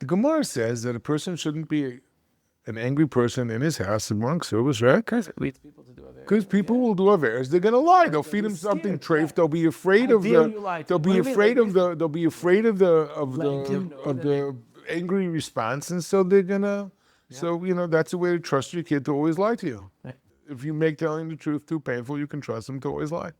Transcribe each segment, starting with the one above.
the Gemara says that a person shouldn't be an angry person in his house among service, right? Because it leads people to do it. Because people will do averes. They're gonna lie. They'll feed him something treif. They'll be afraid of the. They'll be afraid of the. They'll be afraid of the angry response, and so they're gonna. Yeah. So that's a way to trust your kid to always lie to you. Right. If you make telling the truth too painful, you can trust them to always lie.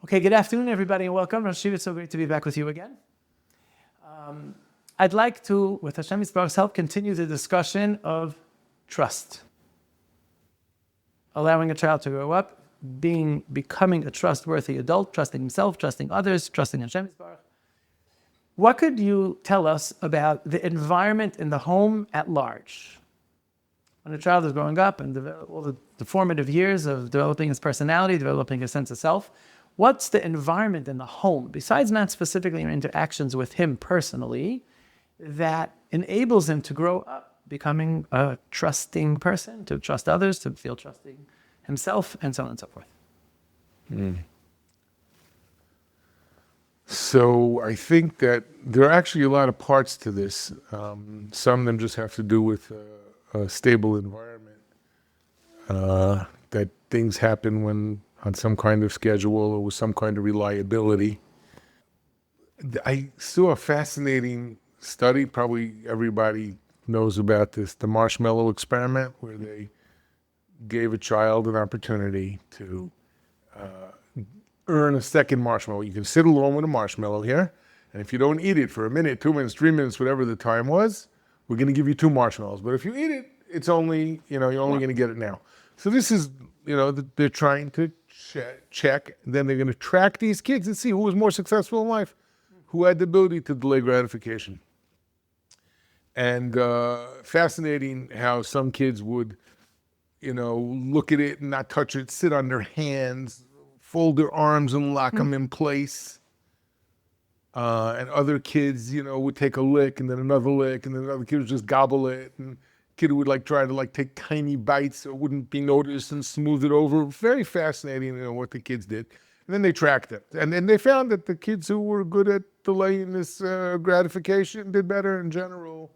Okay, good afternoon, everybody, and welcome. Rashi, it's so great to be back with you again. I'd like to, with Hashem Yisbarach's help, continue the discussion of trust. Allowing a child to grow up, becoming a trustworthy adult, trusting himself, trusting others, trusting Hashem Yisbarach. What could you tell us about the environment in the home at large? When a child is growing up and all the formative years of developing his personality, developing a sense of self, what's the environment in the home, besides not specifically your interactions with him personally, that enables him to grow up becoming a trusting person, to trust others, to feel trusting himself, and so on and so forth? So I think that there are actually a lot of parts to this. Some of them just have to do with a stable environment, that things happen when on some kind of schedule or with some kind of reliability. I saw a fascinating study, probably everybody knows about this, the Marshmallow Experiment, where they gave a child an opportunity to earn a second marshmallow. You can sit alone with a marshmallow here, and if you don't eat it for a minute, 2 minutes, 3 minutes, whatever the time was, we're going to give you 2 marshmallows. But if you eat it, it's only, you're only going to get it now. So this is, they're trying to check, then they're going to track these kids and see who was more successful in life, who had the ability to delay gratification. And fascinating how some kids would, look at it and not touch it, sit on their hands, fold their arms and lock them in place. And other kids, would take a lick and then another lick, and then another kid would just gobble it. And kid would try to take tiny bites so it wouldn't be noticed and smooth it over. Very fascinating, what the kids did. And then they tracked it. And then they found that the kids who were good at delaying this gratification did better in general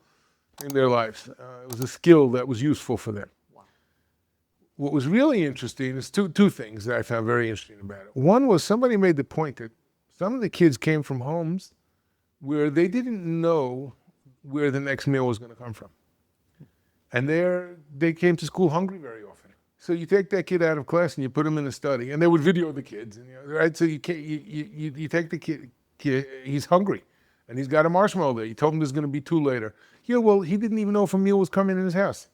in their lives. It was a skill that was useful for them. Wow. What was really interesting is two things that I found very interesting about it. One was somebody made the point that some of the kids came from homes where they didn't know where the next meal was going to come from. And they came to school hungry very often. So you take that kid out of class and you put him in a study, and they would video the kids, right? So you take the kid, he's hungry, and he's got a marshmallow there. You told him there's going to be 2 later. Yeah, well, he didn't even know if a meal was coming in his house.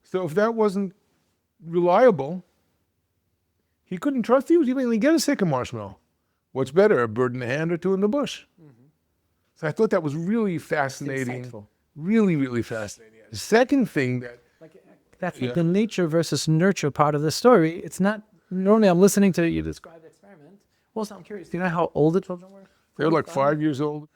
So if that wasn't reliable, he couldn't trust you. He didn't get a second marshmallow. What's better, a bird in the hand or 2 in the bush? Mm-hmm. So I thought that was really fascinating. Really, really fascinating. The second thing that's the nature versus nurture part of the story. It's not, normally I'm listening to you describe the experiment. Also, I'm curious, do you know how old the children were? They were 5 years old.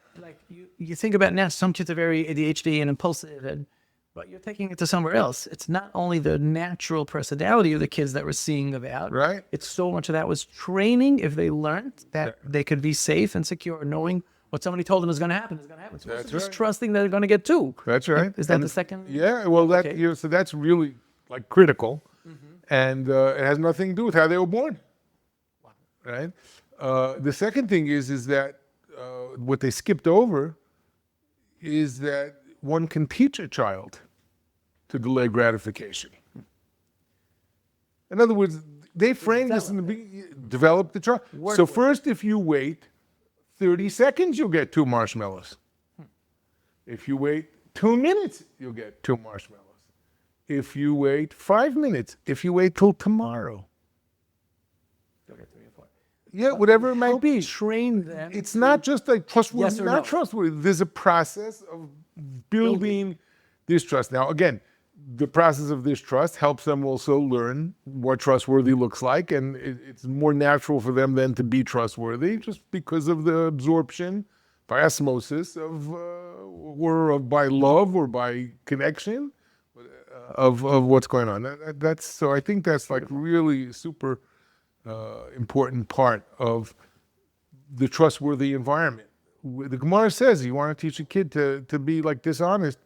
You think about now, some kids are very ADHD and impulsive, but you're taking it to somewhere else. It's not only the natural personality of the kids that we're seeing about. Right. It's so much of that was training. If they learned that they could be safe and secure, knowing what somebody told them is going to happen is going to happen. So that's just right. Trusting that they're going to get 2. That's right. Is that the second? Yeah, well, so that's really critical, and it has nothing to do with how they were born. Wow. Right. The second thing is that what they skipped over is that one can teach a child to delay gratification. In other words, they framed this in the beginning, develop the child. So first, if you wait 30 seconds, you'll get 2 marshmallows. If you wait 2 minutes, you'll get 2 marshmallows. If you wait 5 minutes, if you wait till tomorrow. You'll get 3 or 4. Yeah, whatever it might be. Train them. It's not just trustworthy, yes or no. Trustworthy. There's a process of building this trust. Now, again, the process of this trust helps them also learn what trustworthy looks like, and it's more natural for them then to be trustworthy just because of the absorption by osmosis of or by love or by connection of what's going on. That's so. I think that's like really super important part of the trustworthy environment. The Gemara says you want to teach a kid to be like dishonest,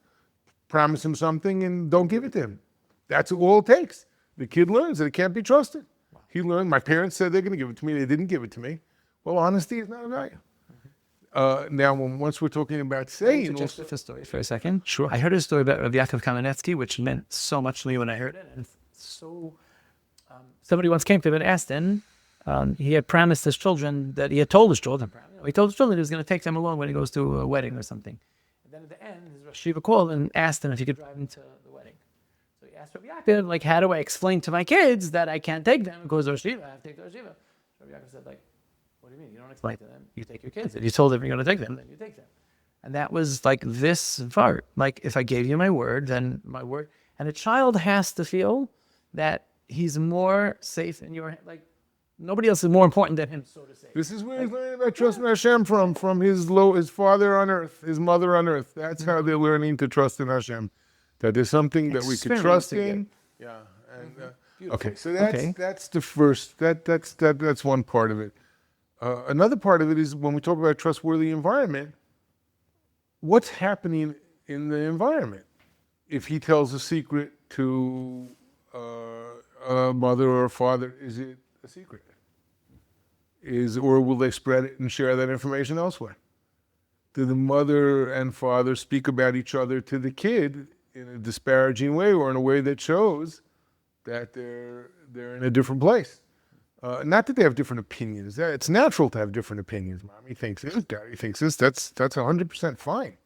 promise him something and don't give it to him. That's all it takes. The kid learns that it can't be trusted. He learned, my parents said they're going to give it to me, they didn't give it to me. Well, honesty is not a value. Now, once we're talking about saying... Just a story for a second. Sure. I heard a story about Rabbi Yaakov Kamenetsky, which meant so much to me when I heard it. And so, somebody once came to him and asked him, he had promised his children that he had told his children, he told his children he was going to take them along when he goes to a wedding or something. And then at the end, his Rosh Yeshiva called and asked him if he could drive him to the wedding. So he asked Rabbi Yaakov, like, how do I explain to my kids that I can't take them because Rosh Yeshiva, I have to take the Rosh Yeshiva. Rabbi Yaakov said, like, what do you mean? You don't explain to them. You take your kids. If you told them you're going to take them, then you take them. And that was like this part. Like, if I gave you my word, then my word. And a child has to feel that he's more safe in your, like, nobody else is more important than him, so to say. This is where he's learning about trusting Hashem from his father on earth, his mother on earth. That's how they're learning to trust in Hashem. That there's something that we could trust in. Yeah. And, okay, so that's the first. That's one part of it. Another part of it is when we talk about trustworthy environment, what's happening in the environment? If he tells a secret to a mother or a father, is it a secret? Or will they spread it and share that information elsewhere? Do the mother and father speak about each other to the kid in a disparaging way or in a way that shows that they're in a different place? Not that they have different opinions. It's natural to have different opinions. Mommy thinks this, daddy thinks this. That's 100% fine.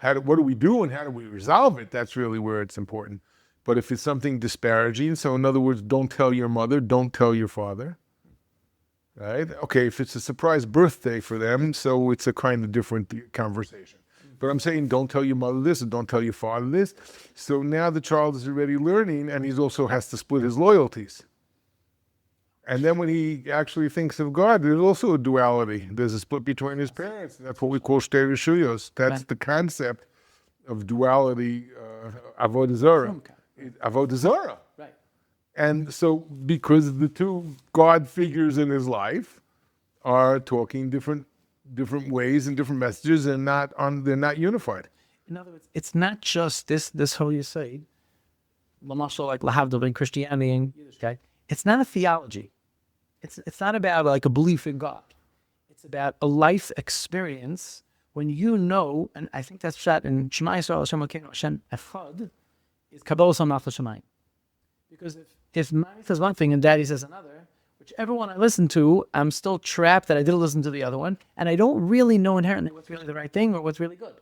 What do we do and how do we resolve it? That's really where it's important. But if it's something disparaging, so in other words, don't tell your mother, don't tell your father. Right? Okay, if it's a surprise birthday for them, so it's a kind of different conversation. But I'm saying don't tell your mother this and don't tell your father this. So now the child is already learning and he also has to split his loyalties. And then when he actually thinks of God, there's also a duality. There's a split between his parents. That's what we call shtei reshuyos. That's the concept of duality, avodah zarah. Avodah zarah. Right. And so because the two God figures in his life are talking different ways and different messages and they're not unified. In other words, it's not just this whole Yesod, Lamashal, like Lahavdil in Christianity and Yiddishkeit. It's not a theology. It's not about like a belief in God. It's about a life experience when you know, and I think that's shot in Shema Yisrael Hashem Elokeinu Hashem Echad, is Kabbalas Hamach L'Shamayim. Because if mommy says one thing and daddy says another, whichever one I listen to, I'm still trapped that I didn't listen to the other one, and I don't really know inherently what's really the right thing or what's really good.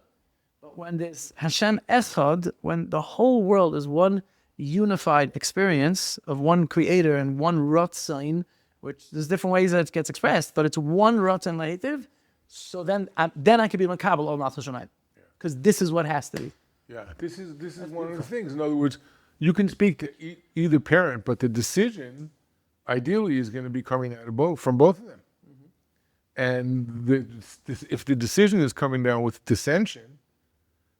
But when there's Hashem Echad, when the whole world is one unified experience of one creator and one Ratzon, which there's different ways that it gets expressed, but it's one Ratzon Lahativ, so then I could be Makabel Ol Malchus Shamayim. Because this is what has to be. Yeah, this is one of the things. In other words, you can speak to either parent, but the decision ideally is going to be coming out from both of them. And if the decision is coming down with dissension,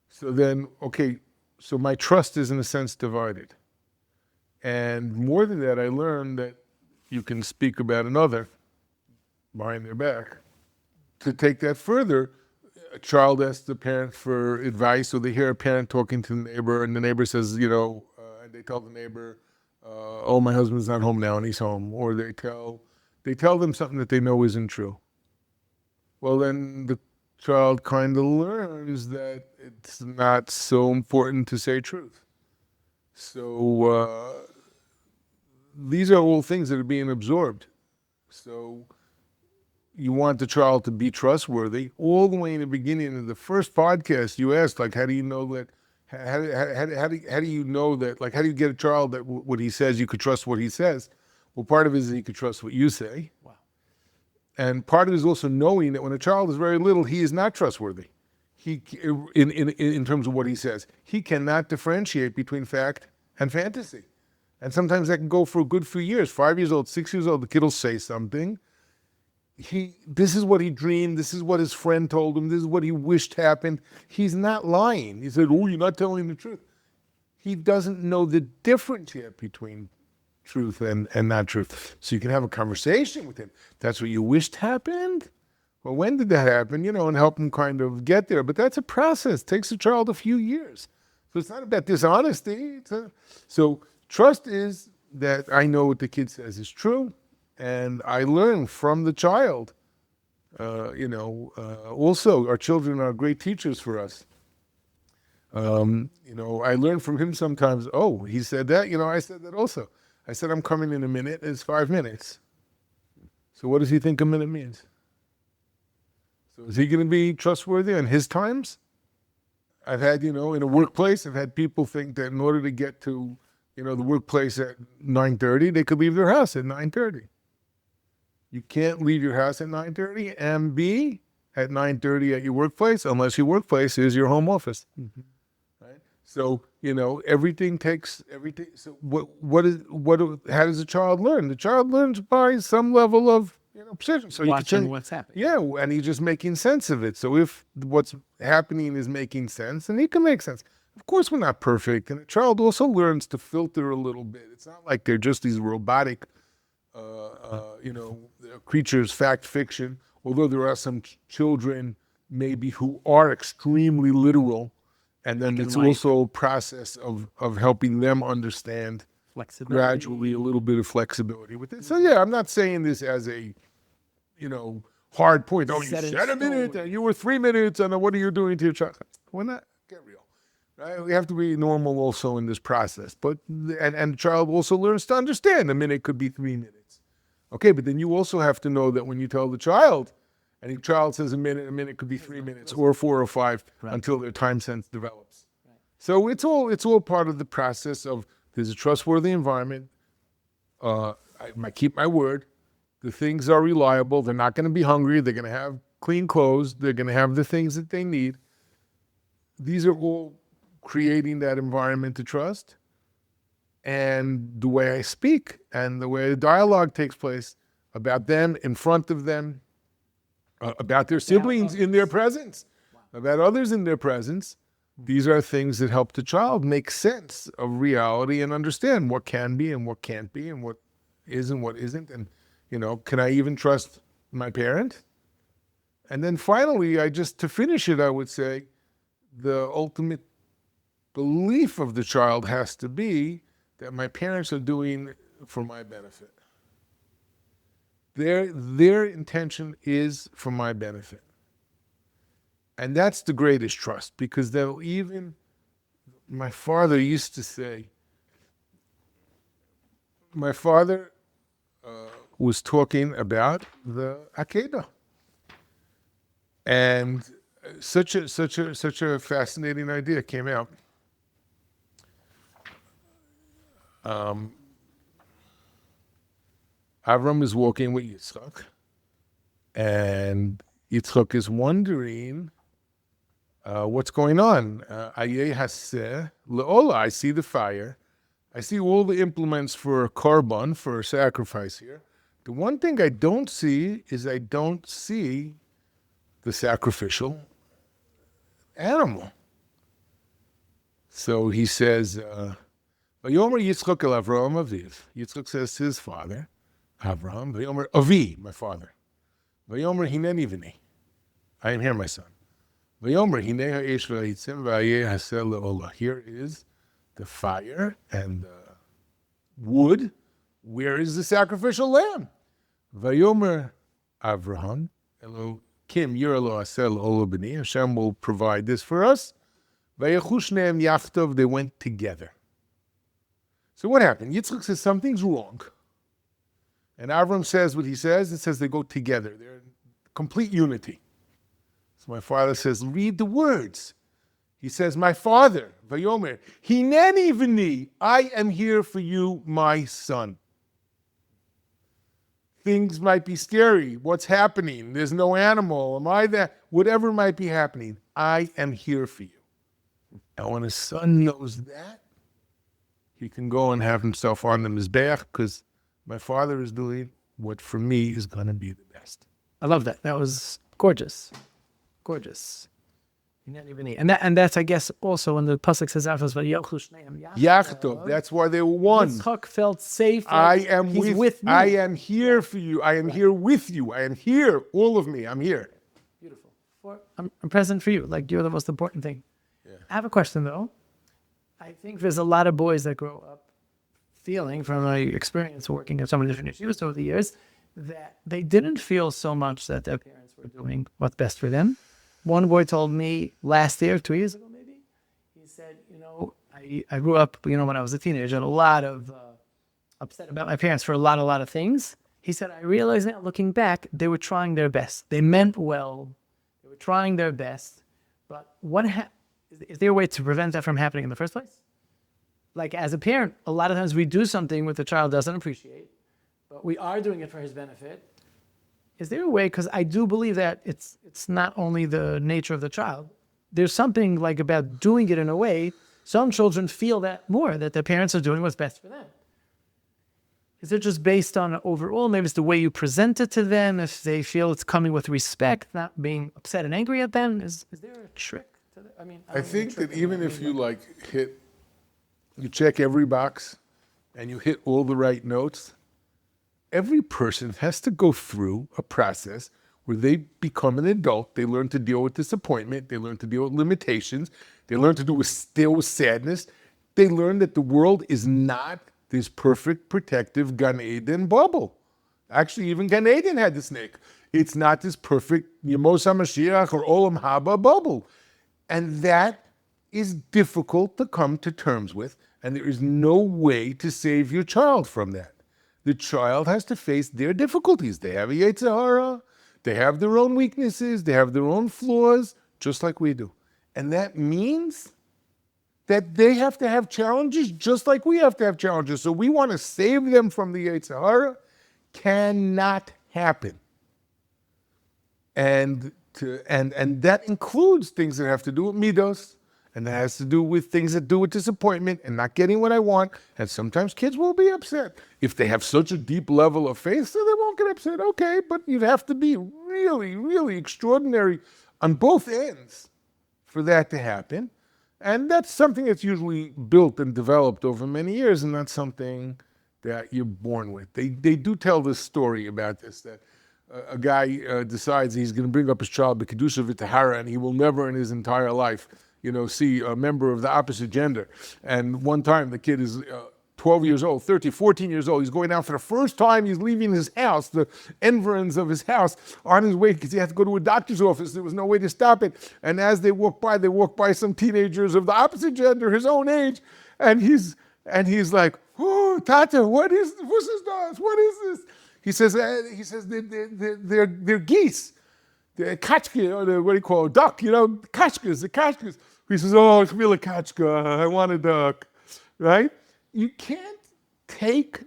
so then, okay, so my trust is in a sense divided. And more than that, I learned that you can speak about another behind their back. To take that further, a child asks the parent for advice, or they hear a parent talking to the neighbor, and the neighbor says, and they tell the neighbor, oh, my husband's not home now and he's home. Or they tell them something that they know isn't true. Well, then the child kind of learns that it's not so important to say truth. So these are all things that are being absorbed. So you want the child to be trustworthy. All the way in the beginning of the first podcast, you asked, like, how do you know that? How do you know that? Like, how do you get a child that what he says you could trust what he says? Well, part of it is that he could trust what you say. Wow. And part of it is also knowing that when a child is very little, he is not trustworthy. He, in terms of what he says, he cannot differentiate between fact and fantasy. And sometimes that can go for a good few years. 5 years old, 6 years old, the kid will say something. This is what he dreamed. This is what his friend told him. This is what he wished happened. He's not lying. He said, oh, you're not telling the truth. he doesn't know the difference yet between truth and not truth. So you can have a conversation with him. That's what you wished happened? Well, when did that happen? And help him kind of get there. But that's a process. It takes a child a few years. So it's not about dishonesty. So trust is that I know what the kid says is true, and I learn from the child. Also, our children are great teachers for us. I learn from him sometimes. Oh, he said that. I said that also. I said, I'm coming in a minute. It's 5 minutes. So what does he think a minute means? So is he going to be trustworthy on his times? I've had, in a workplace, I've had people think that in order to get to, the workplace at 9:30, they could leave their house at 9:30. You can't leave your house at 9:30 and be at 9:30 at your workplace unless your workplace is your home office. Mm-hmm. Right? So, everything takes everything. So how does a child learn? The child learns by some level of, precision. So watching what's happening. Yeah, and he's just making sense of it. So if what's happening is making sense, then he can make sense. Of course, we're not perfect, and a child also learns to filter a little bit. It's not like they're just these robotic, creatures, fact, fiction. Although there are some children maybe who are extremely literal, and then it's also a process of helping them understand gradually a little bit of flexibility with it. So yeah, I'm not saying this as a, hard point. Oh, you said a minute and you were 3 minutes, and what are you doing to your child? Well, not get real, right? We have to be normal also in this process. But and the child also learns to understand a minute could be 3 minutes. Okay, but then you also have to know that when you tell the child, and the child says a minute could be 3 minutes or 4 or 5 until their time sense develops. Right. So it's all part of the process of there's a trustworthy environment. I keep my word. The things are reliable. They're not going to be hungry. They're going to have clean clothes. They're going to have the things that they need. These are all creating that environment to trust. And the way I speak and the way the dialogue takes place about them, in front of them, about their siblings in their presence, about others in their presence, these are things that help the child make sense of reality and understand what can be and what can't be and what is and what isn't. And, can I even trust my parent? And then finally, to finish it, I would say the ultimate belief of the child has to be that my parents are doing for my benefit. Their intention is for my benefit. And that's the greatest trust, because my father used to say, my father was talking about the Akedah. And such a fascinating idea came out. Avram is walking with Yitzchak, and Yitzchak is wondering what's going on. Ayeh haseh le'ola. I see the fire. I see all the implements for korban, for sacrifice here. The one thing I don't see is I don't see the sacrificial animal. So he says, Vayomer Yitzchak el Avraham aviv. Yitzchak says to his father, Avraham, Vayomer Avi, my father. Vayomer hineni v'ni. I am here, my son. Vayomer hinei ha'esh v'ha'itzim v'ayeh haseh le'ola. Here is the fire and the wood. Where is the sacrificial lamb? Vayomer Avraham, Elokim yirelo haseh le'ola b'ni. Hashem will provide this for us. Vayechu shneim yachtov. They went together. So what happened? Yitzchak says something's wrong. And Avram says what he says. It says they go together. They're in complete unity. So my father says, read the words. He says, my father, Vayomer, hineni v'ni, I am here for you, my son. Things might be scary. What's happening? There's no animal. Am I there? Whatever might be happening, I am here for you. And when a son knows that, he can go and have himself on the Mizbeach, because my father is doing what for me is going to be the best. I love that. That was gorgeous. Gorgeous. And that's, I guess, also when the pasuk says after Yachtov, that's why they were one. Yitzchak felt safe. I like, am he's with me. I am here for you. I am here with you. I am here, all of me. I'm here. Beautiful. I'm present for you. Like, you're the most important thing. Yeah. I have a question, though. I think there's a lot of boys that grow up feeling, from my experience working at so many different yeshivas over the years, that they didn't feel so much that their parents were doing what's best for them. One boy told me last year, 2 years ago maybe, he said, I grew up, when I was a teenager, and a lot of upset about my parents for a lot of things. He said, I realize now, looking back, they were trying their best. They meant well. They were trying their best. But is there a way to prevent that from happening in the first place? Like, as a parent, a lot of times we do something that the child doesn't appreciate, but we are doing it for his benefit. Is there a way, because I do believe that it's not only the nature of the child. There's something like about doing it in a way, some children feel that more, that their parents are doing what's best for them. Is it just based on overall, maybe it's the way you present it to them, if they feel it's coming with respect, not being upset and angry at them? Is there a trick to that? I think that even if you you check every box and you hit all the right notes, every person has to go through a process where they become an adult. They learn to deal with disappointment. They learn to deal with limitations. They learn to deal with sadness. They learn that the world is not this perfect, protective Gan Eden bubble. Actually, even Gan Eden had the snake. It's not this perfect Yemos HaMashiach or Olam Haba bubble. And that is difficult to come to terms with, and there is no way to save your child from that. The child has to face their difficulties. They have a Yetzer Hara, they have their own weaknesses, they have their own flaws, just like we do. And that means that they have to have challenges just like we have to have challenges. So we want to save them from the Yetzer Hara. Cannot happen. And that includes things that have to do with midos, and that has to do with things that do with disappointment and not getting what I want. And sometimes kids will be upset. If they have such a deep level of faith, so they won't get upset. Okay, but you'd have to be really, really extraordinary on both ends for that to happen. And that's something that's usually built and developed over many years, and that's something that you're born with. They do tell this story about this, that a guy decides he's going to bring up his child, the Kedusha V'Tahara, and he will never in his entire life, see a member of the opposite gender. And one time the kid is 12 years old, 13, 14 years old. He's going out for the first time. He's leaving his house, the environs of his house, on his way because he had to go to a doctor's office. There was no way to stop it. And as they walk by some teenagers of the opposite gender, his own age, and he's like, "Oh, Tata, what is this? What is this?" He says, they're geese. They're kachka, or what do you call it? Duck, kachkas, the kachkas. He says, "Oh, it's really kachka. I want a duck," right? You can't take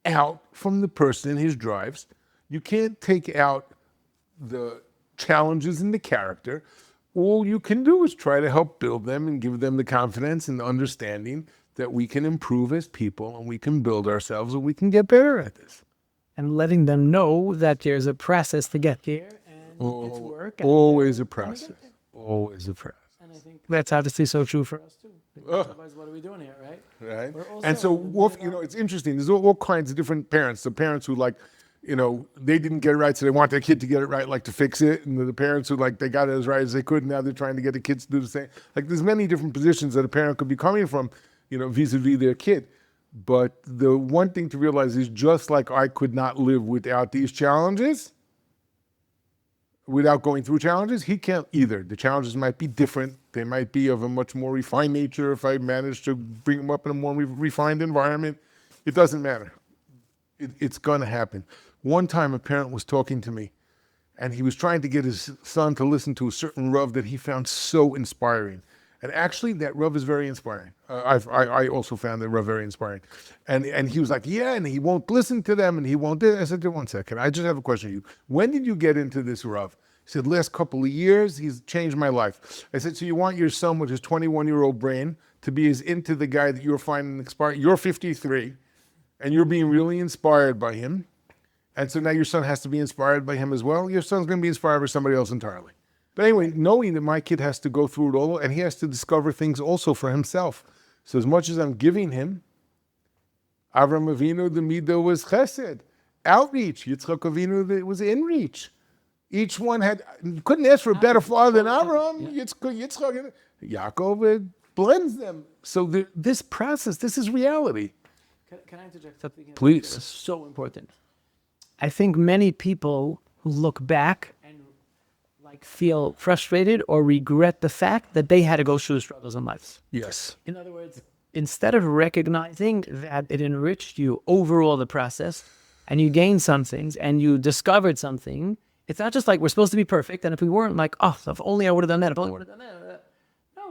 out from the person his drives. You can't take out the challenges in the character. All you can do is try to help build them and give them the confidence and the understanding that we can improve as people and we can build ourselves and we can get better at this. And letting them know that there's a process to get there and it's work. Always a process. Always a process. And I think that's obviously so true for us too. Otherwise, what are we doing here, right? Right. And so, it's interesting. There's all kinds of different parents. The parents who they didn't get it right, so they want their kid to get it right, like to fix it. And the parents who they got it as right as they could. Now they're trying to get the kids to do the same. There's many different positions that a parent could be coming from, vis-a-vis their kid. But the one thing to realize is just like I could not live without these challenges, without going through challenges, he can't either. The challenges might be different. They might be of a much more refined nature if I manage to bring them up in a more refined environment. It doesn't matter. It's going to happen. One time a parent was talking to me, and he was trying to get his son to listen to a certain Rav that he found so inspiring. And actually, that Rav is very inspiring. I also found that Rav very inspiring. And he was like, yeah, and he won't listen to them, and he won't. I said, 1 second, I just have a question for you. When did you get into this Rav? He said, last couple of years, he's changed my life. I said, so you want your son with his 21-year-old brain to be as into the guy that you're finding inspiring? You're 53, and you're being really inspired by him. And so now your son has to be inspired by him as well? Your son's going to be inspired by somebody else entirely. But anyway, knowing that my kid has to go through it all, and he has to discover things also for himself. So as much as I'm giving him, Avram Avinu, the midah was chesed, outreach. Yitzchak Avinu, it was inreach. Each one had, you couldn't ask for a better father than Avram. Yitzchak, Yaakov, it blends them. So this process, this is reality. Can I interject something? Please. It's so important. I think many people who look back and feel frustrated or regret the fact that they had to go through struggles in life. Yes. In other words, instead of recognizing that it enriched you overall the process and you gained some things and you discovered something, it's not just like we're supposed to be perfect. And if we weren't if only I would have done that, if only I would have done that.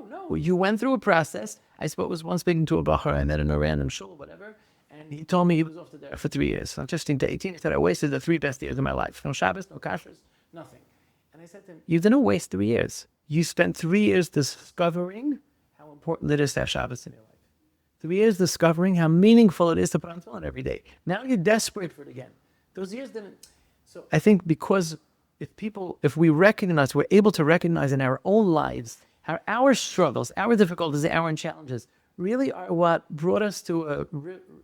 No. You went through a process. I was once speaking to a Bachar I met in a random shul, whatever. And he told me he was off to there for 3 years. So 15 to 18, he said, I wasted the 3 best years of my life. No Shabbos, no kashrus, nothing. And I said to him, you didn't waste 3 years. You spent 3 years discovering how important it is to have Shabbos in your life. 3 years discovering how meaningful it is to put on tefillin every day. Now you're desperate for it again. Those years didn't. So I think because if we recognize, we're able to recognize in our own lives how our struggles, our difficulties, our challenges really are what brought us to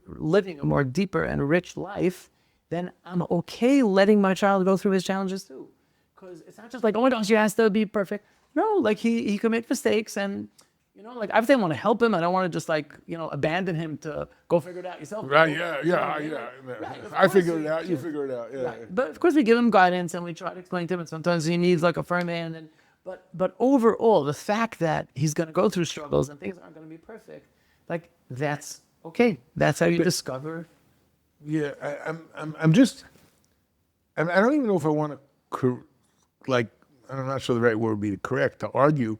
living a more deeper and rich life, then I'm okay letting my child go through his challenges too. Because it's not just like, oh my gosh, he has to be perfect. No, he can make mistakes, and I think I want to help him. I don't want to just abandon him to go figure it out yourself. Right, yeah. Right, I figured it out, you figure it out. Yeah. Right. But of course we give him guidance and we try to explain to him, and sometimes he needs a firm hand. But overall, the fact that he's going to go through struggles and things aren't going to be perfect, that's okay. That's how you discover. Yeah, I'm just, I don't even know if I want to, I'm not sure the right word would be to correct, to argue.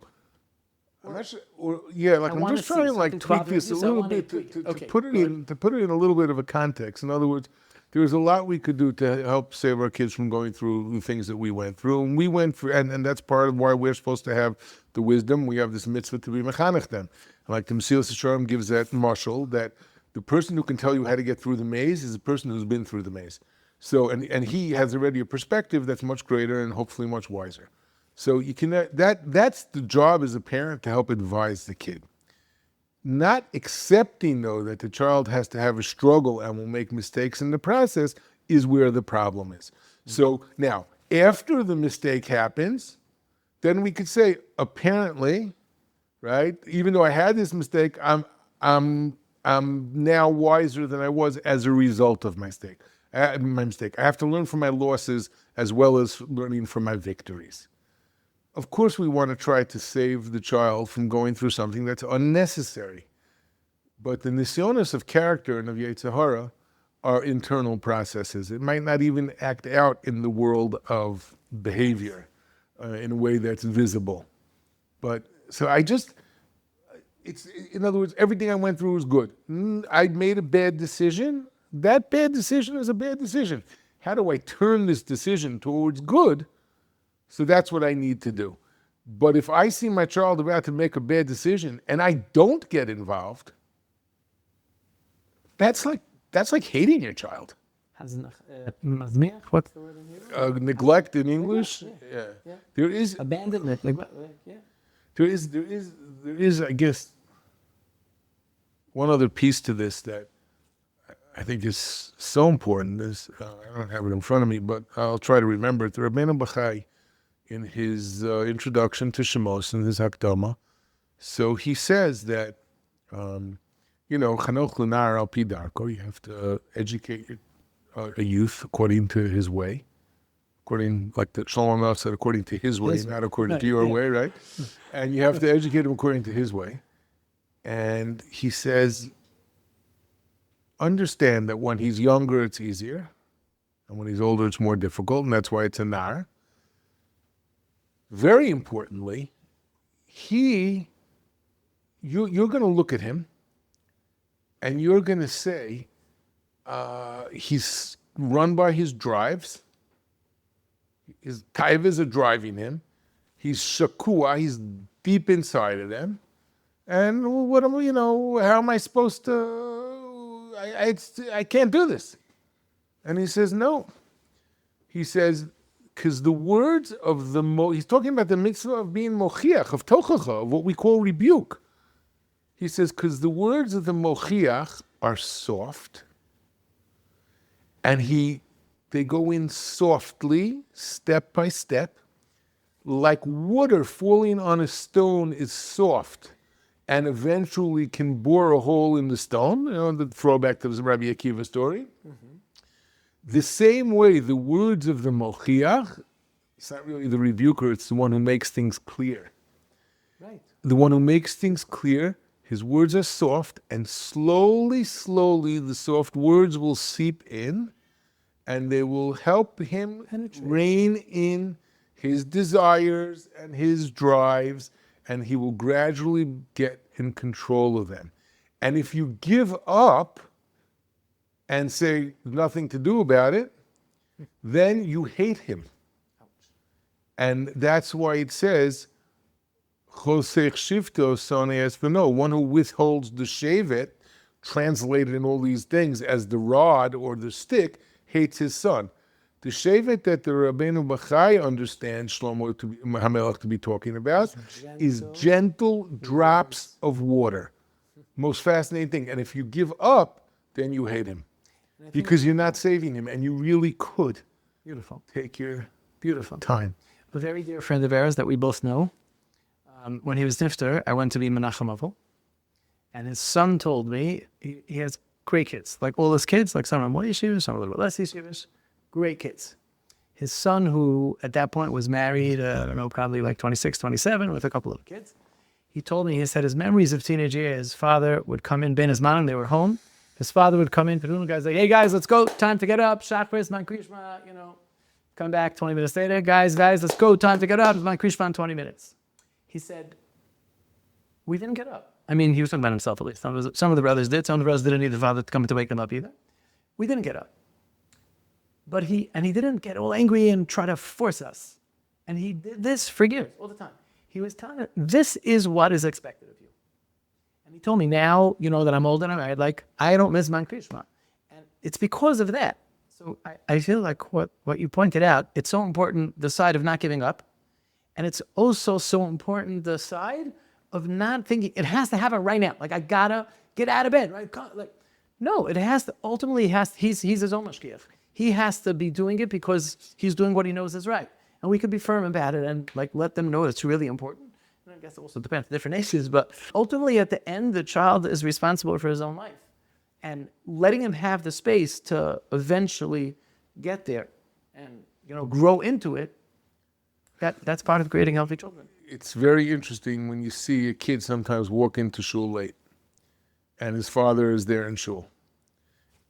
I'm not sure, I'm just trying to tweak this a little bit to put it in a little bit of a context. In other words, there's a lot we could do to help save our kids from going through the things that we went through. And we went through, and that's part of why we're supposed to have the wisdom. We have this mitzvah to be mechanech them. Like the Mesilas Yesharim gives that mashal, that the person who can tell you how to get through the maze is the person who's been through the maze. So, and he has already a perspective that's much greater and hopefully much wiser. So you can, that's the job as a parent, to help advise the kid. Not accepting, though, that the child has to have a struggle and will make mistakes in the process is where the problem is. So now, after the mistake happens, then we could say, apparently, right, even though I had this mistake, I'm now wiser than I was as a result of my mistake. I have to learn from my losses as well as learning from my victories. Of course, we want to try to save the child from going through something that's unnecessary. But the nisyonos of character and of Yetzer Hara are internal processes. It might not even act out in the world of behavior in a way that's visible. But so in other words, everything I went through was good. I made a bad decision. That bad decision is a bad decision. How do I turn this decision towards good? So that's what I need to do. But if I see my child about to make a bad decision and I don't get involved, that's like hating your child. What's the word in Hebrew? Neglect in English. Yeah. There is abandonment. There is, I guess, one other piece to this that I think is so important. I don't have it in front of me, but I'll try to remember it. The Rabbeinu Bachai, in his introduction to Shemos, in his Hakdama, so he says that, Chanoch Lunar al Pi Darko, you have to educate a youth according to his way, according, like the Shlomo Melech said, according to his way, not according to your way, right? And you have to educate him according to his way. And he says, understand that when he's younger, it's easier, and when he's older, it's more difficult, and that's why it's a nar. Very importantly, you're going to look at him, and you're going to say, he's run by his drives, his taivas are driving him, he's shakua, he's deep inside of them, and how am I supposed to, I can't do this. And he says, no. He says, because the words of he's talking about the mitzvah of being mochiach, of tochacha, of what we call rebuke. He says, because the words of the mochiach are soft, and they go in softly, step by step, like water falling on a stone is soft, and eventually can bore a hole in the stone. The throwback to the Rabbi Akiva story. Mm-hmm. The same way, the words of the mochiach, it's not really the rebuker, it's the one who makes things clear. Right. The one who makes things clear, his words are soft, and slowly, slowly, the soft words will seep in, and they will help him rein in his desires and his drives, and he will gradually get in control of them. And if you give up and say nothing to do about it, then you hate him. And that's why it says, Chosech shivto soneas v'no, one who withholds the shevet, translated in all these things as the rod or the stick, hates his son. The shevet that the Rabbeinu Bachai understands Shlomo HaMelech to be talking about is gentle drops of water. Most fascinating thing. And if you give up, then you hate him. Because you're not saving him, and you really could. Beautiful. Take your Beautiful. time. A very dear friend of ours that we both know, when he was nifter, I went to be Menachem Avel, and his son told me he has great kids, like all his kids, like some are more yeshivas, some are a little bit less yeshivas, great kids. His son, who at that point was married, I don't know, probably like 26, 27, with a couple of kids, he told me, he said his memories of teenage years, his father would come in, Ben Azman, they were home, his father would come in, the guys like, hey guys, let's go, time to get up, Shachris, Man Krishma, come back 20 minutes later, guys, let's go, time to get up, Man Krishma in 20 minutes. He said, we didn't get up. I mean, he was talking about himself at least. Some of the brothers did. Some of the brothers didn't need the father to come to wake them up either. We didn't get up. But he didn't get all angry and try to force us. And he did this for years, all the time. He was telling us, this is what is expected of you. And he told me, now, that I'm old and I'm married, like, I don't miss Man Krishma. And it's because of that. So I feel like what you pointed out, it's so important, the side of not giving up. And it's also so important, the side of not thinking, it has to happen right now. Like, I gotta get out of bed, right? Like, no, it has to, ultimately, he's his own mashgiach. He has to be doing it because he's doing what he knows is right. And we could be firm about it and, like, let them know it's really important. And I guess it also depends on different issues, but ultimately, at the end, the child is responsible for his own life. And letting him have the space to eventually get there and, grow into it, that's part of creating healthy children. It's very interesting when you see a kid sometimes walk into shul late and his father is there in shul.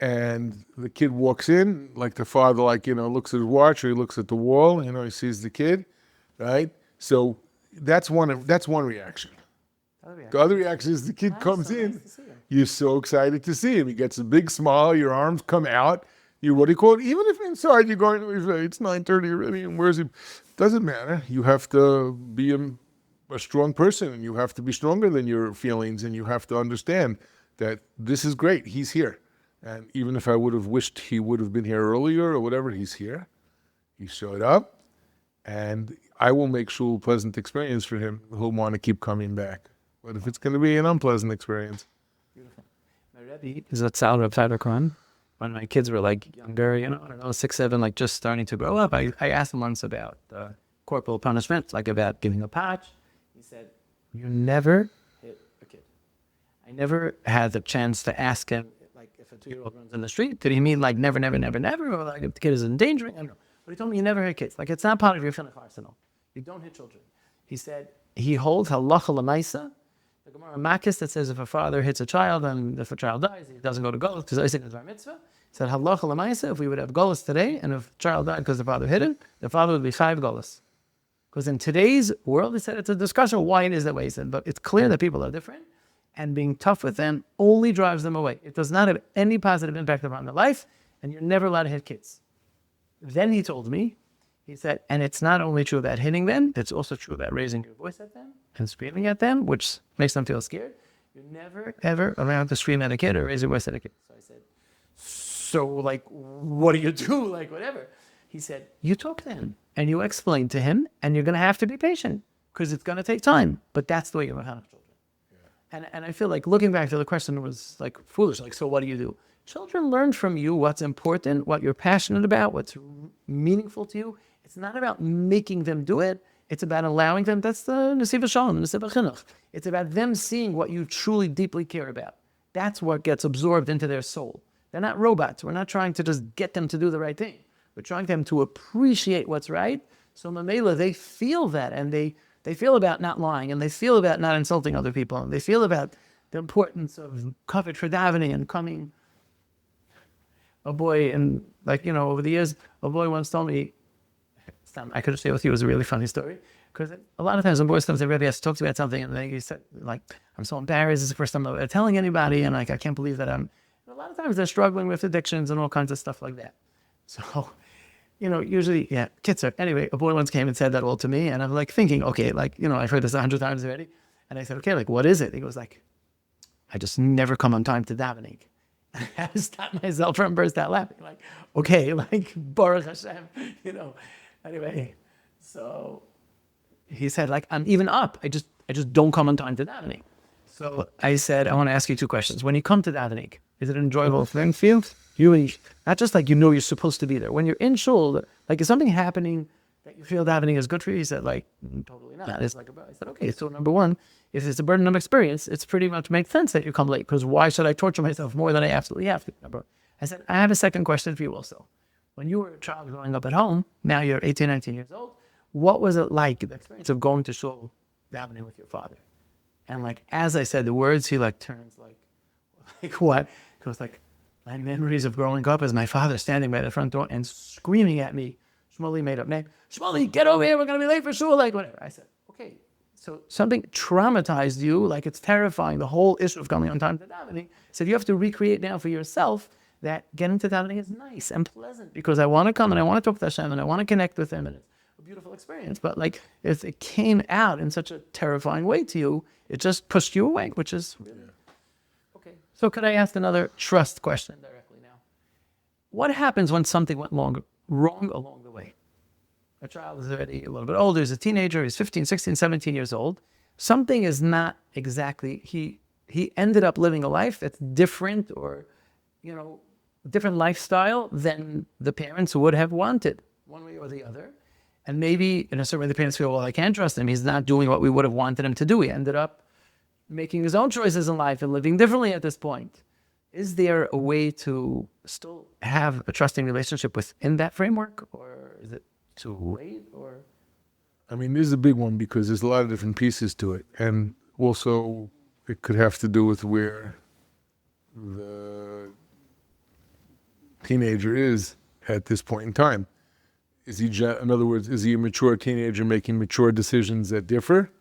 And the kid walks in, like the father, looks at his watch or he looks at the wall, he sees the kid, right? So that's one reaction. The other reaction is the kid comes in, nice, you're so excited to see him. He gets a big smile, your arms come out, even if inside you're going, it's 9:30 already, and where's he? Doesn't matter. You have to be a strong person, and you have to be stronger than your feelings, and you have to understand that this is great. He's here. And even if I would have wished he would have been here earlier or whatever, he's here. He showed up, and I will make shul a pleasant experience for him. He'll want to keep coming back. But if it's going to be an unpleasant experience. Beautiful. My Rabbi is a tzal Reb Tyler Cohen. When my kids were younger, I don't know, 6, 7, just starting to grow up, I asked him once about corporal punishment, about giving a patch. He said, you never hit a kid. I never had the chance to ask him, if a 2-year-old runs in the street, did he mean never, never, never, never, or if the kid is endangering? I don't know. But he told me you never hit kids. It's not part of your finuch arsenal. You don't hit children. He said, he holds halacha l'maisa, the Gemara Makis that says if a father hits a child and if a child dies, he doesn't go to Golos because I think it's our mitzvah. He said, halacha l'maisa, if we would have Golos today, and if a child died because the father hit him, the father would be 5 Golos. Because in today's world, he said, it's a discussion of why it is that way. He said, but it's clear that people are different, and being tough with them only drives them away. It does not have any positive impact upon their life, and you're never allowed to hit kids. Then he told me, he said, and it's not only true about hitting them, it's also true about raising your voice at them and screaming at them, which makes them feel scared. You're never, ever allowed to scream at a kid or raise your voice at a kid. So I said, so what do you do? Whatever. He said, you talk to him and you explain to him, and you're going to have to be patient because it's going to take time. But that's the way you're children. And I feel like looking back to the question was like foolish. Like, so what do you do? Children learn from you what's important, what you're passionate about, what's meaningful to you. It's not about making them do it. It's about allowing them. That's the Nesiva Shalom, Nesiva Chinuch. It's about them seeing what you truly deeply care about. That's what gets absorbed into their soul. They're not robots. We're not trying to just get them to do the right thing. We're trying them to appreciate what's right. So Mamela, they feel that, and they feel about not lying, and they feel about not insulting other people, and they feel about the importance of covet for davening and coming. A boy, and over the years, a boy once told me, I could share with you, it was a really funny story, because a lot of times when boys come to Rabbi has to talk to me about something, and he said, I'm so embarrassed, this is the first time I'm telling anybody, and I can't believe that I'm, a lot of times they're struggling with addictions and all kinds of stuff like that. So, usually, kids are, anyway, a boy once came and said that all to me, and I'm thinking, okay, I've heard this 100 times already, and I said, okay, what is it? He goes I just never come on time to davening. I had to stop myself from burst out laughing, okay, Baruch Hashem, Anyway, so he said, I'm even up. I just don't come on time to davening. So I said, I want to ask you two questions. When you come to davening, is it an enjoyable thing for you? Not just you're supposed to be there. When you're in shul, is something happening that you feel davening is good for you? He said, totally not. It's I said, okay, so number one, if it's a burden of experience, it's pretty much makes sense that you come late, because why should I torture myself more than I absolutely have to? I said, I have a second question for you also. When you were a child growing up at home, now you're 18, 19 years old, what was it like, the experience of going to shul, davening with your father? And as I said the words, he turns what? He goes my memories of growing up is my father standing by the front door and screaming at me, Shmuley made up name, Shmuley, get over here, we're going to be late for shul, whatever. I said, okay, so something traumatized you, it's terrifying, the whole issue of coming on time to davening. So you have to recreate now for yourself that getting to davening is nice and pleasant, because I want to come and I want to talk to Hashem and I want to connect with Him, and it's a beautiful experience. But if it came out in such a terrifying way to you, it just pushed you away, which is really... Okay. So could I ask another trust question directly now? What happens when something went wrong along the way? A child is already a little bit older, he's a teenager, he's 15, 16, 17 years old. Something is not exactly, he ended up living a life that's different, or different lifestyle than the parents would have wanted, one way or the other. And maybe in a certain way the parents feel, well, I can't trust him. He's not doing what we would have wanted him to do. He ended up making his own choices in life and living differently at this point. Is there a way to still have a trusting relationship within that framework, or is it too late? Or this is a big one, because there's a lot of different pieces to it. And also it could have to do with where the teenager is at this point in time. In other words, is he a mature teenager making mature decisions that differ?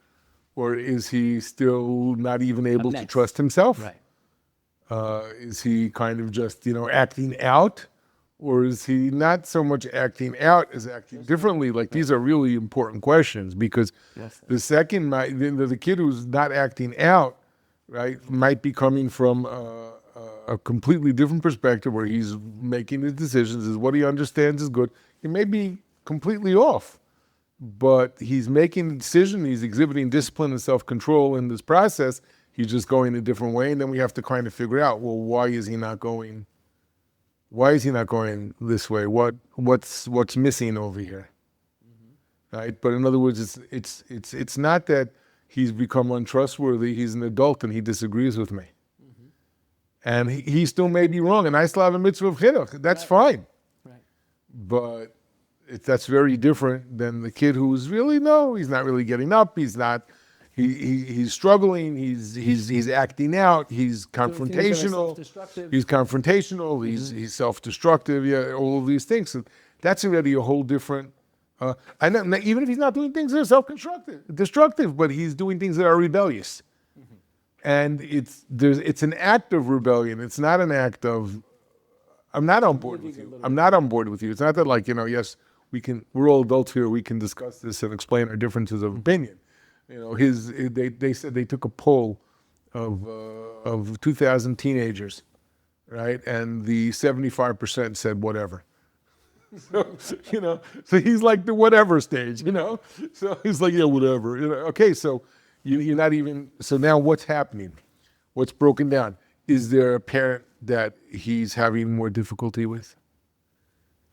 Or is he still not even able to trust himself? Right. Is he kind of just, acting out? Or is he not so much acting out as acting differently? These are really important questions, because the second, the kid who's not acting out, right, might be coming from a completely different perspective, where he's making his decisions, is what he understands is good. He may be completely off, but he's making a decision, he's exhibiting discipline and self-control in this process. He's just going a different way, and then we have to kind of figure out, well, why is he not going this way? What's missing over here? Mm-hmm. Right? But in other words, it's not that he's become untrustworthy. He's an adult and he disagrees with me. And he still may be wrong, and I still have a mitzvah of chinuch. That's fine. Right. But that's very different than the kid who's really, he's not really getting up. He's not. He's struggling. He's acting out. He's confrontational. He's confrontational. He's self-destructive. Yeah, all of these things. And that's already a whole different. I know, even if he's not doing things that are self-destructive, but he's doing things that are rebellious. And it's an act of rebellion. It's not an act of, I'm not on board with you. I'm not on board with you. It's not that yes, we're all adults here. We can discuss this and explain our differences of opinion. They said they took a poll of 2,000 teenagers, right? And the 75% said whatever. So, so he's like the whatever stage, So he's like, yeah, whatever, Okay, so you're not even, so now what's happening? What's broken down? Is there a parent that he's having more difficulty with?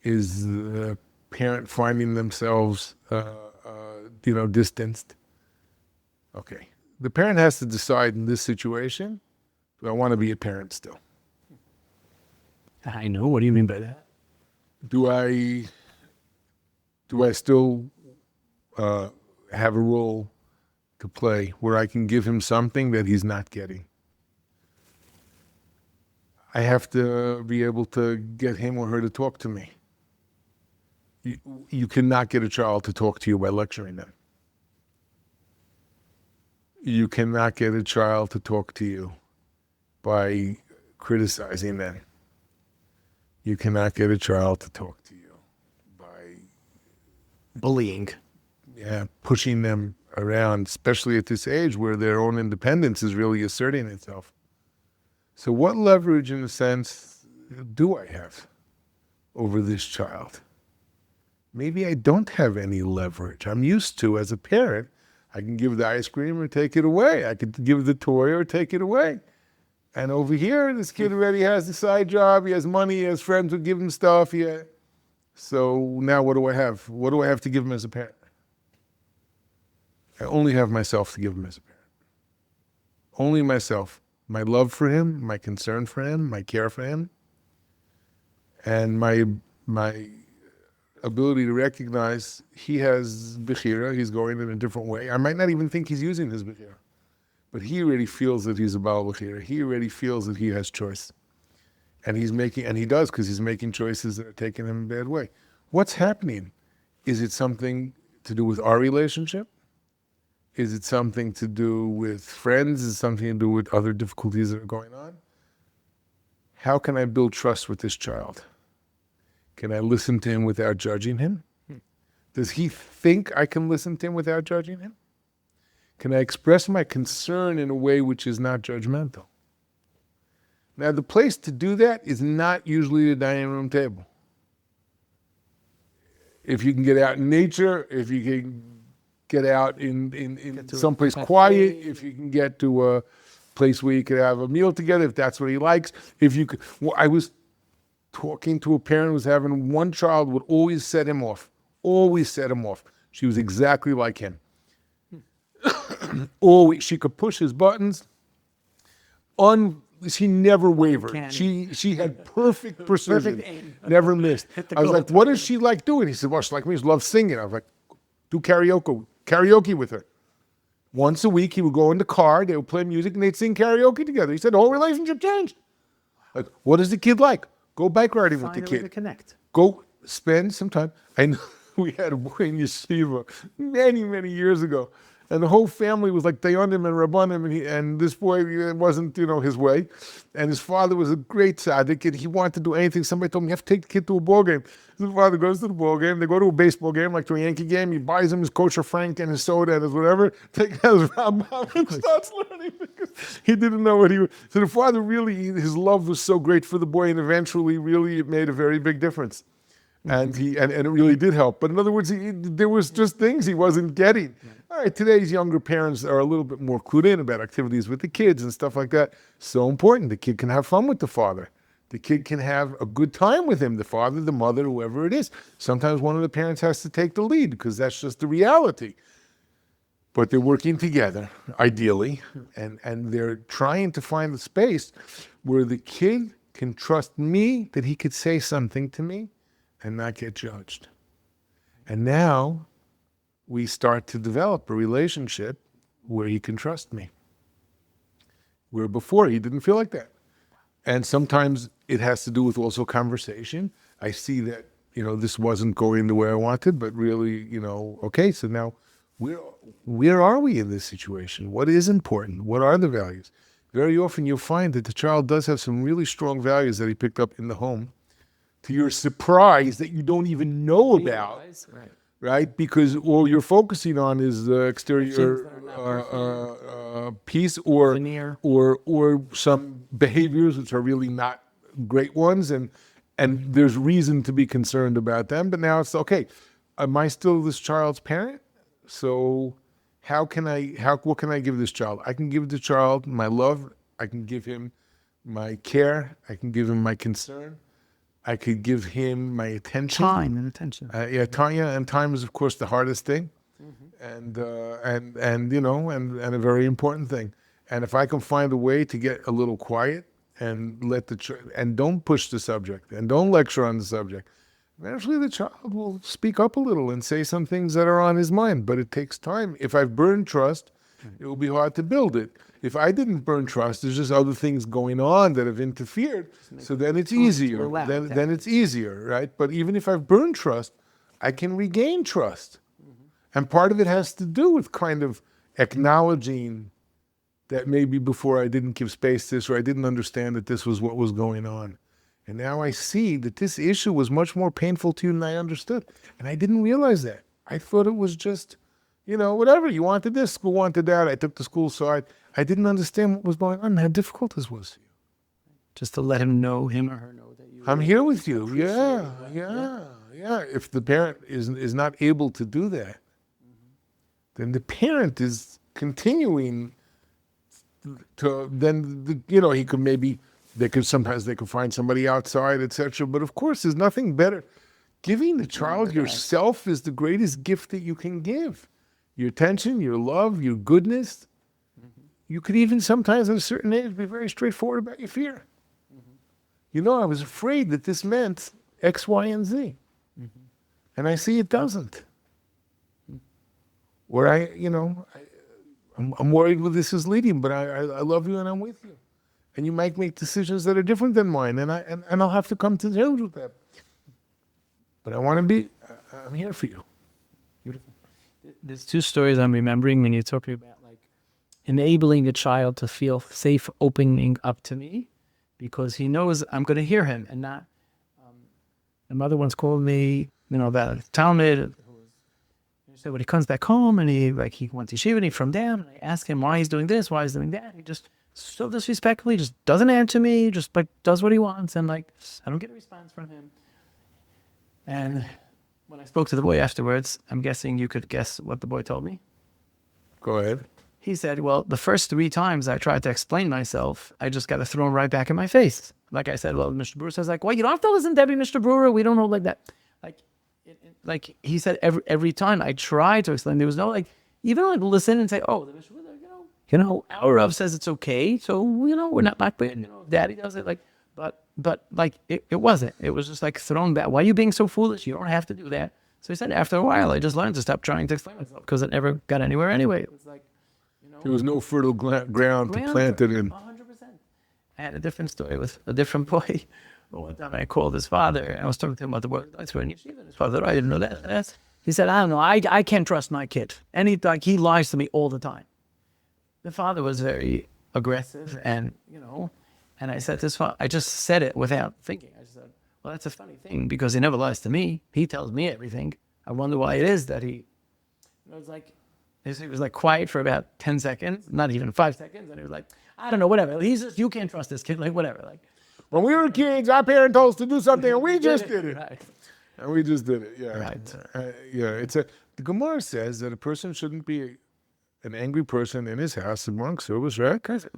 Is the parent finding themselves, distanced? Okay. The parent has to decide in this situation, do I want to be a parent still? I know. What do you mean by that? Do I still have a role to play where I can give him something that he's not getting? I have to be able to get him or her to talk to me. You cannot get a child to talk to you by lecturing them. You cannot get a child to talk to you by criticizing them. You cannot get a child to talk to you by Bullying. pushing them around, especially at this age where their own independence is really asserting itself. So what leverage, in a sense, do I have over this child? Maybe I don't have any leverage. I'm used to, as a parent, I can give the ice cream or take it away. I could give the toy or take it away. And over here, this kid already has the side job. He has money. He has friends who give him stuff. So now what do I have? What do I have to give him as a parent? I only have myself to give him as a parent. Only myself. My love for him, my concern for him, my care for him, and my ability to recognize he has bechira, he's going in a different way. I might not even think he's using his bechira, but he already feels that he's a baal bechira. He already feels that he has choice. And he does, because he's making choices that are taking him a bad way. What's happening? Is it something to do with our relationship? Is it something to do with friends? Is it something to do with other difficulties that are going on? How can I build trust with this child? Can I listen to him without judging him? Does he think I can listen to him without judging him? Can I express my concern in a way which is not judgmental? Now, the place to do that is not usually the dining room table. If you can get out in nature, if you can get out in someplace quiet, if you can get to a place where you could have a meal together, if that's what he likes. If you could, I was talking to a parent who was having one child would always set him off. Always set him off. She was exactly like him. Always, she could push his buttons. She never wavered. She had perfect precision. Perfect aim. Never missed. I was like, what does she like doing? He said, well, she like me. She loves singing. I was like, do karaoke with her. Once a week, he would go in the car, they would play music, and they'd sing karaoke together. He said the whole relationship changed. Like, what does the kid like? Go bike riding with the Find a way to kid. connect. Go spend some time. I know we had a boy in yeshiva many, many years ago. And the whole family was like Dayanim and Rabbanim, and this boy wasn't, his way. And his father was a great tzaddik, and he wanted to do anything. Somebody told him, you have to take the kid to a ball game. His father goes to the ball game. They go to a baseball game, like to a Yankee game. He buys him his kosher Frank and his soda and his whatever. Take his Rambam and starts learning because he didn't know what he was. So the father really, his love was so great for the boy, and eventually, really, it made a very big difference. And it really did help. But in other words, there was just things he wasn't getting. All right, today's younger parents are a little bit more clued in about activities with the kids and stuff like that. So important. The kid can have fun with the father. The kid can have a good time with him, the father, the mother, whoever it is. Sometimes one of the parents has to take the lead because that's just the reality. But they're working together, ideally, and they're trying to find the space where the kid can trust me that he could say something to me and not get judged. And now we start to develop a relationship where he can trust me. Where before he didn't feel like that. And sometimes it has to do with also conversation. I see that, this wasn't going the way I wanted, but really, okay, so now where are we in this situation? What is important? What are the values? Very often you'll find that the child does have some really strong values that he picked up in the home, to your surprise, that you don't even know about, right? Because all you're focusing on is the exterior piece or some behaviors which are really not great ones, and and there's reason to be concerned about them. But now it's okay. Am I still this child's parent? So what can I give this child? I can give the child my love. I can give him my care. I can give him my concern. I could give him my attention. Time and attention. And time is of course the hardest thing, and a very important thing. And if I can find a way to get a little quiet and and don't push the subject and don't lecture on the subject, eventually the child will speak up a little and say some things that are on his mind. But it takes time. If I've burned trust, it will be hard to build it. If I didn't burn trust, there's just other things going on that have interfered. So then it's easier. Then it's easier, right? But even if I've burned trust, I can regain trust. And part of it has to do with kind of acknowledging that maybe before I didn't give space to this, or I didn't understand that this was what was going on. And now I see that this issue was much more painful to you than I understood. And I didn't realize that. I thought it was just, whatever. You wanted this, school wanted that. I took the school side. I didn't understand what was going on and how difficult this was for you. Just to let him or her know that you. I'm here with you. Yeah. If the parent is not able to do that, then the parent is continuing to, then, he could maybe, sometimes they could find somebody outside, etc. But of course, there's nothing better. Giving the child yourself is the greatest gift that you can give. Your attention, your love, your goodness. You could even sometimes at a certain age be very straightforward about your fear. I was afraid that this meant X, Y, and Z. And I see it doesn't. Where I'm worried where this is leading, but I love you and I'm with you. And you might make decisions that are different than mine, and I'll have to come to terms with that. But I'm here for you. Beautiful. There's two stories I'm remembering when you're talking about enabling a child to feel safe opening up to me because he knows I'm going to hear him and not. My mother once called me, about a Talmud. He said when he comes back home and he went to yeshiva and he from down, and I ask him why he's doing this, why he's doing that. He just so disrespectfully just doesn't answer me, just does what he wants, and I don't get a response from him. And when I spoke to the boy afterwards, I'm guessing you could guess what the boy told me. Go ahead. He said, well, the first 3 times I tried to explain myself, I just got it thrown right back in my face. Like I said, well, Mr. Brewer says, well, you don't have to listen to every Mr. Brewer. We don't know like that. Like he said, every time I tried to explain, there was no even listen and say, oh, the Mr. Brewer, our Rav says it's okay. So, we're not like, Daddy does it. But it wasn't. It was just thrown back. Why are you being so foolish? You don't have to do that. So he said, after a while, I just learned to stop trying to explain myself because it never got anywhere anyway. It was there was no fertile ground to plant it in. 100%. I had a different story with a different boy. One time I called his father, and I was talking to him about the word lights were in yeshiva, and his father, I didn't know that. He said, I don't know, I can't trust my kid. And he lies to me all the time. The father was very aggressive, and, and I said this, I just said it without thinking. I just said, well, that's a funny thing, because he never lies to me. He tells me everything. I wonder why it is that he, it was quiet for about 10 seconds, not even 5 seconds. And he was I don't know, whatever. You can't trust this kid, whatever. When we were kids, our parents told us to do something, and we just did it. Right. And we just did it, yeah. Right. The Gemara says that a person shouldn't be an angry person in his house among service, right? Because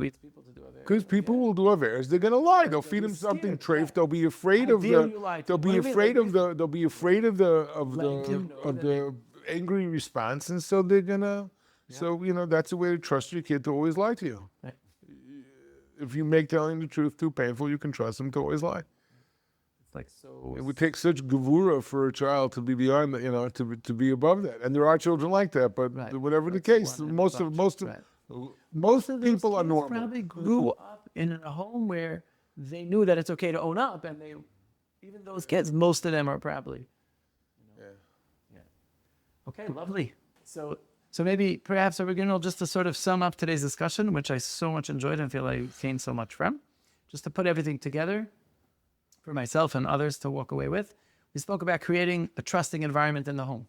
people will do averes. They're gonna lie. They'll feed him something treif. They'll be afraid of the angry response, and so they're gonna. Yeah. So that's a way to trust your kid to always lie to you. Right. If you make telling the truth too painful, you can trust them to always lie. It's so. It would take such gevura for a child to be beyond that, to be above that. And there are children like that, but whatever the case, most of people are normal. Probably grew up in a home where they knew that it's okay to own up, and even those kids, most of them are probably. Yeah. Okay, lovely. So maybe perhaps original, just to sort of sum up today's discussion, which I so much enjoyed and feel I gained so much from, just to put everything together for myself and others to walk away with. We spoke about creating a trusting environment in the home.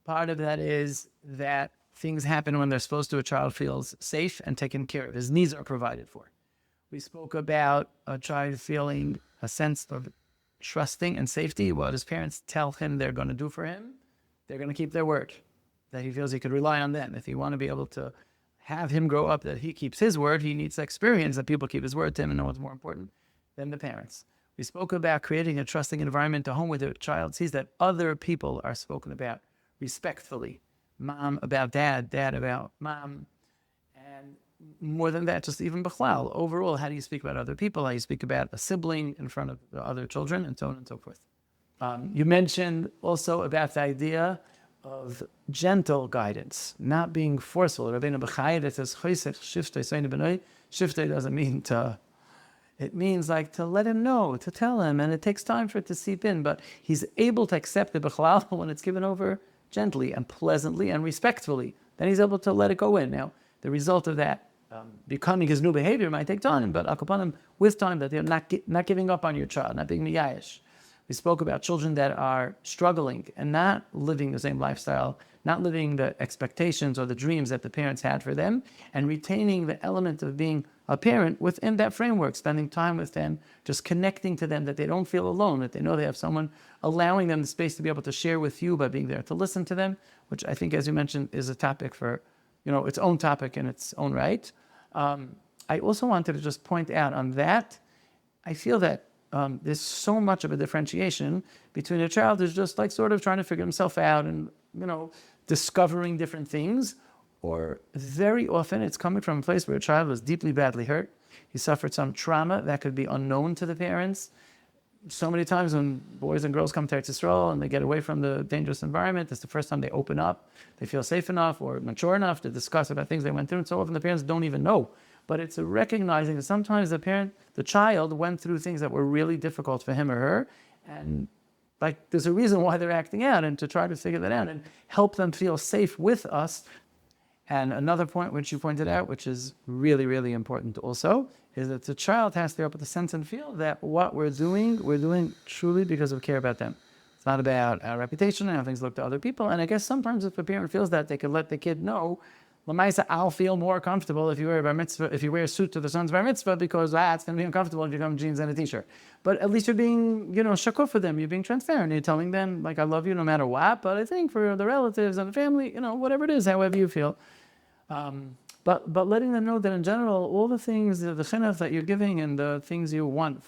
Part of that is that things happen when they're supposed to. A child feels safe and taken care of. His needs are provided for. We spoke about a child feeling a sense of trusting and safety, what his parents tell him they're going to do for him, they're going to keep their word, that he feels he could rely on them. If you want to be able to have him grow up that he keeps his word, he needs to experience that people keep his word to him and know what's more important than the parents. We spoke about creating a trusting environment, a home where the child sees that other people are spoken about respectfully. Mom about dad, dad about mom. And more than that, just even bichlal, overall, how do you speak about other people? How do you speak about a sibling in front of the other children, and so on and so forth. You mentioned also about the idea of gentle guidance, not being forceful. Rabbeinu B'chai says, shiftei doesn't mean to, it means like to let him know, to tell him, and it takes time for it to seep in, but he's able to accept the bichlal when it's given over gently and pleasantly and respectfully. Then he's able to let it go in. Now, the result of that becoming his new behavior might take time, but akapanim, with time, that they're not giving up on your child, not being miyayish. We spoke about children that are struggling and not living the same lifestyle, not living the expectations or the dreams that the parents had for them, and retaining the element of being a parent within that framework, spending time with them, just connecting to them, that they don't feel alone, that they know they have someone allowing them the space to be able to share with you by being there to listen to them, which I think, as you mentioned, is a topic for, its own topic in its own right. I also wanted to just point out on that, I feel that there's so much of a differentiation between a child who's just like sort of trying to figure himself out and, discovering different things, or very often it's coming from a place where a child was deeply, badly hurt. He suffered some trauma that could be unknown to the parents. So many times when boys and girls come to Eretz Yisrael and they get away from the dangerous environment, it's the first time they open up, they feel safe enough or mature enough to discuss about things they went through, and so often the parents don't even know. But it's a recognizing that sometimes the child went through things that were really difficult for him or her, and there's a reason why they're acting out, and to try to figure that out and help them feel safe with us. And another point which you pointed out, which is really, really important also, is that the child has to be able to sense and feel that what we're doing truly because of care about them. It's not about our reputation and how things look to other people. And I guess sometimes if a parent feels that, they could let the kid know, Lamaisa, I'll feel more comfortable if you wear a bar mitzvah, if you wear a suit to the son's bar mitzvah, because it's going to be uncomfortable if you come in jeans and a t-shirt. But at least you're being, shakuf for them. You're being transparent. You're telling them, I love you no matter what. But I think for the relatives and the family, whatever it is, however you feel. But letting them know that in general, all the things, the chinuch that you're giving and the things you want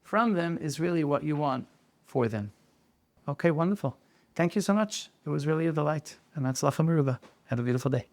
from them is really what you want for them. Okay, wonderful. Thank you so much. It was really a delight. And that's Lacha Meruba. Have a beautiful day.